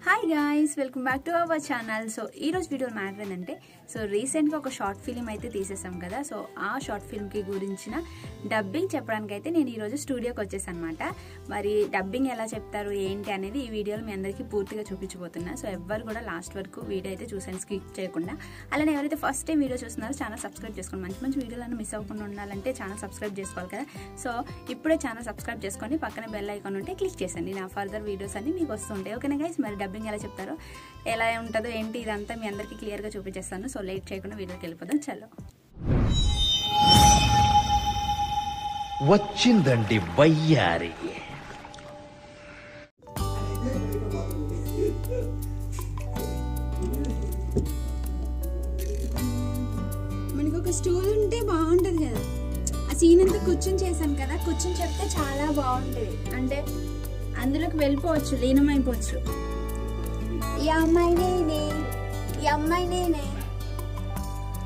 Hi guys, welcome back to our channel. So ఈ రోజు video matter ఏంటంటే, so రీసెంట్గా ఒక షార్ట్ ఫిలిం అయితే తీసేసాం కదా. సో ఆ షార్ట్ ఫిల్మ్కి గురించిన డబ్బింగ్ చెప్పడానికి అయితే నేను ఈరోజు స్టూడియోకి వచ్చేసాను అనమాట. మరి డబ్బింగ్ ఎలా చెప్తారు ఏంటి అనేది ఈ వీడియోలో మీ అందరికీ పూర్తిగా చూపించబోతున్నా. సో ఎవ్వరు కూడా లాస్ట్ వరకు వీడియో అయితే చూసాను స్కిప్ చేయకుండా. అలానే ఎవరైతే ఫస్ట్ టైం వీడియో చూస్తున్నారో ఛానల్ సబ్స్క్రైబ్ చేసుకోండి. మంచి మంచి వీడియోలను మిస్ అవ్వకుండా ఉండాలంటే ఛానల్ సబ్స్క్రైబ్ చేసుకోవాలి కదా. సో ఇప్పుడే ఛానల్ సబ్స్క్రైబ్ చేసుకొని పక్కన బెల్ ఐకాన్ ఉంటే క్లిక్ చేసండి. నా ఫర్దర్ వీడియోస్ అన్ని మీకు వస్తుంటాయి. ఓకేనా గైస్, మరి డబ్బింగ్ ఎలా చెప్తారో ఎలా ఉంటుందో ఏంటి ఇదంతా మీ అందరికీ క్లియర్గా చూపించేస్తాను. సో లేట్ చేయకుండా వీడియోకి వెళ్ళిపోదాం. చలో. వచ్చిందండి వయ్యారి. మనకు ఒక స్టూల్ ఉంటే బాగుంటుంది కదా. ఆ సీన్ అంతా కూర్చొని చేశాను కదా, కూర్చొని చెప్తే చాలా బాగుంటుంది. అంటే అందులోకి వెళ్ళిపోవచ్చు, లీనమైపోవచ్చు. ఈ అమ్మాయి నేనే, ఈ అమ్మాయి నేనే.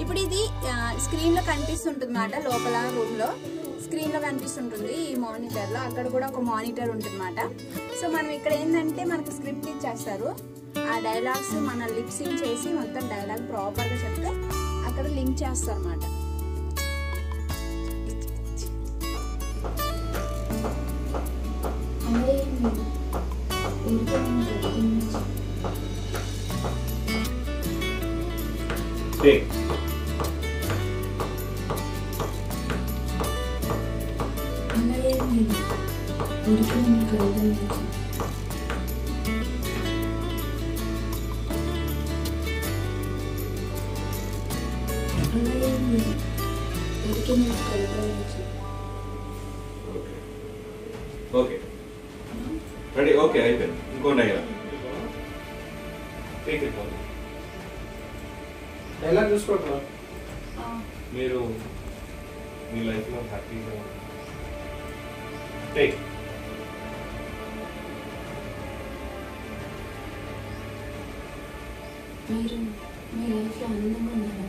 ఇప్పుడు ఇది స్క్రీన్లో కనిపిస్తుంటుంది అన్నమాట. లోపల రూమ్లో స్క్రీన్లో కనిపిస్తుంటుంది ఈ మానిటర్లో. అక్కడ కూడా ఒక మానిటర్ ఉంటుంది అన్నమాట. సో మనం ఇక్కడ ఏంటంటే మనకు స్క్రిప్ట్ ఇచ్చేస్తారు. ఆ డైలాగ్స్ మన లిప్సింగ్ చేసి మొత్తం డైలాగ్ ప్రాపర్గా చెప్తే అక్కడ లింక్ చేస్తారు అన్నమాట. Okay ready. ఓకే అయిపోయింది. ఇంకో డైలాగ్ డైలాగ్ చూసుకోవట్లా మీరు మీ లైఫ్లో హ్యాపీగా టేక్. మీరు మీ లైఫ్లో ఆనందంగా ఉన్నారా?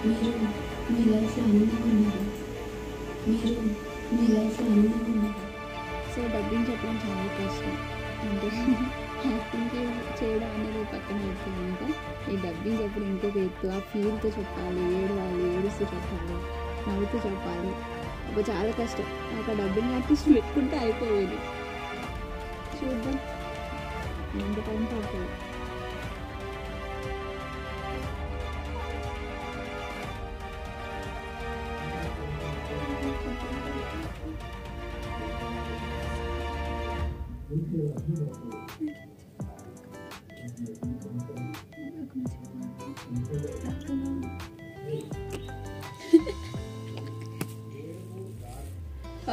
మీరు మీ లైఫ్లో ఆనందంగా ఉన్నారా? మీరు మీ లైఫ్లో ఆనందంగా ఉన్నారా? సో డబ్బింగ్ చెప్పడం చాలా కష్టం. అంటే యాక్టింగ్ చేయడం అనేది పక్కన పెట్టాలంట. ఈ డబ్బింగ్ చెప్పడం ఇంకొక ఎత్తు. ఆ ఫీల్తో చెప్పాలి, ఏడవాలి, ఏడుస్తూ చెప్పాలి, నవ్వుతూ చెప్పాలి. ఒక చాలా కష్టం. ఒక డబ్బింగ్ ఆర్టిస్ట్ పెట్టుకుంటే అయిపోయేది. చూద్దాం ఎంత టైం పడుతుంది.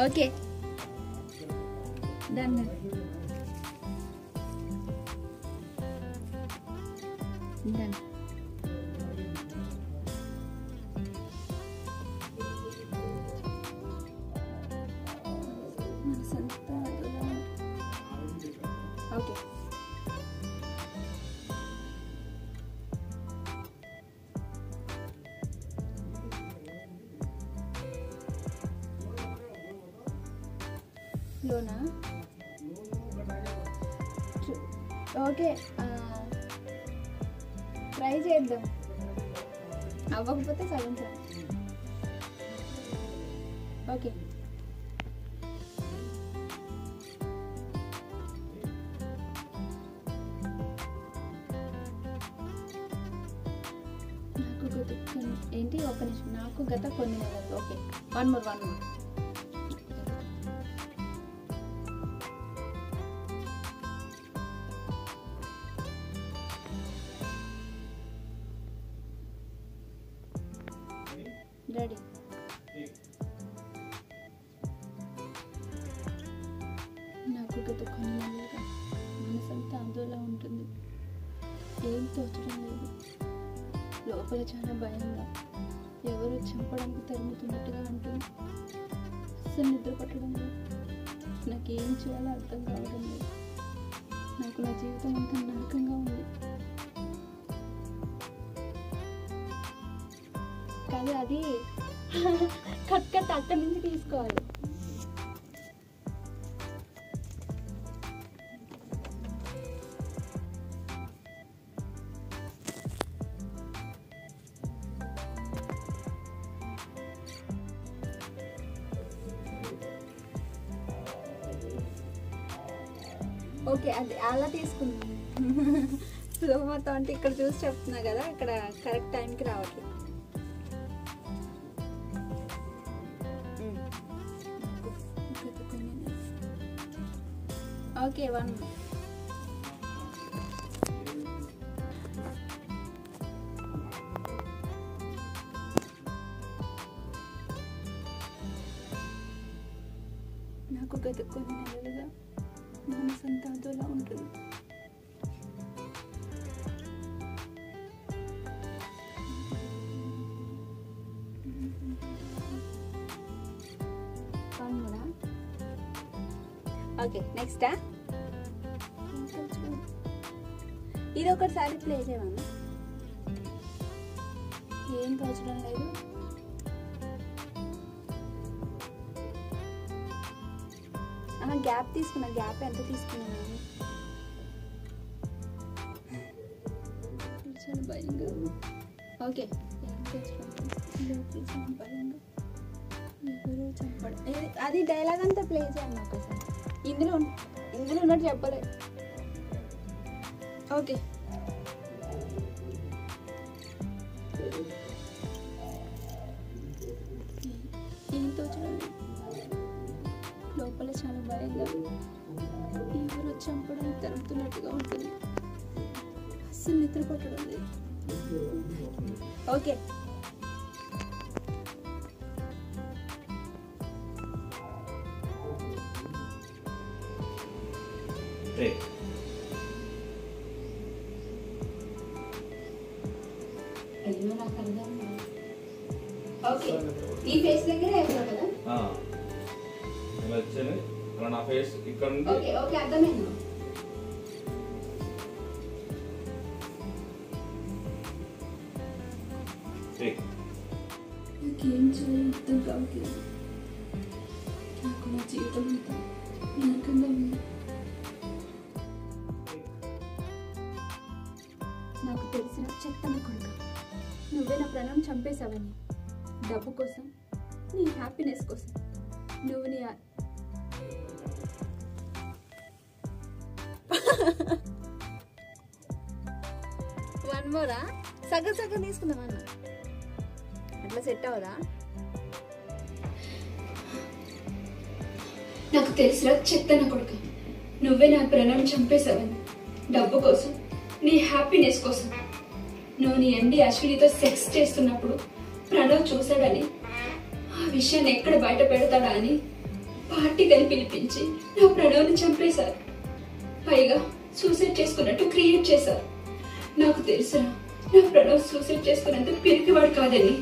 Okay done. డన్. ఓకే లోనా. ఓకే ట్రై చేద్దాం. అవ్వకపోతే సగం సార్. ఓకే నాకు ఏంటి ఒక నిమిషం. నాకు గత కొన్ని నెలలు. Okay one more. రెడీ. నాకు గత కొన్ని నెలలుగా మనసంతా అందులో ఉంటుంది. ఏం తోచడం లేదు. లోపల చాలా భయంగా, ఎవరు చంపడానికి తరుముతున్నట్టుగా ఉంటుంది. అస్సలు నిద్ర పట్టడం లేదు. నాకేం చేయాలో అర్థం కావడం లేదు. నాకు నా జీవితం అంతా నరకంగా ఉంది. కానీ అది కట్ అక్కడి నుంచి తీసుకోవాలి. ఓకే అది అలా తీసుకుందాం. ఫ్లో మొత్తం అంటే ఇక్కడ చూసి చెప్తున్నా కదా, ఇక్కడ కరెక్ట్ టైంకి రావట్లేదు. ఓకే 1 నాకు గత కొన్ని నెలలుగా మనసంతా అదోలా ఉంటుంది. ఓకే నెక్స్ట్ ఇది ఒకసారి ప్లే చేయమన్నా. ఏం తోచడం లేదు. గ్యాప్ తీసుకున్నా. గ్యాప్ ఎంత తీసుకున్నాను? చాలా భయంగా. ఓకే ఎవరు చంపడం అది డైలాగ్ అంతా ప్లే చేయండి ఒకసారి. ఇందులో ఉన్నట్టు చెప్పలేదు. ఓకే ఏంతో చూడండి, లోపల చాలా భయంగా ఎవరు చంపడం తరుముతున్నట్టుగా ఉంటుంది. అస్సలు నిద్ర పట్టడం లేదు. ఓకే అయ్యో నాకు అర్థం. ఓకే ఈ ఫేస్ దగ్గర అయిపోయింది కదా. ఇలా వచ్చేది అలా నా ఫేస్ ఇక్కడ నుండి. ఓకే ఓకే అర్థమైంది. నాకేం చేయాలో అర్థం కావట్లేదు. నాకు నా జీవితం అంతా నరకంగా ఉంది. నాకు తెలిసిన చెత్తన కొడుక, నువ్వే నా ప్రాణం చంపేశావని. డబ్బు కోసం, నీ హ్యాపీనెస్ కోసం నువ్వు నీ వన్ మోరా సగం తీసుకుందామన్నా. అట్లా సెట్ అవదా? నాకు తెలిసిన చెత్తన కొడుక, నువ్వే నా ప్రాణం చంపేశావని. డబ్బు కోసం, నీ హ్యాపీనెస్ కోసం నువ్వు నీ ఎండి అశ్వినితో సెక్స్ చేస్తున్నప్పుడు ప్రణవ్ చూశాడని, ఆ విషయాన్ని ఎక్కడ బయట పెడతాడా అని పార్టీకని పిలిపించి నా ప్రణవ్ని చంపేశారు. పైగా సూసైడ్ చేసుకున్నట్టు క్రియేట్ చేశారు. నాకు తెలుసురా నా ప్రణవ్ సూసైడ్ చేసుకున్నంత పిరికివాడు కాదని.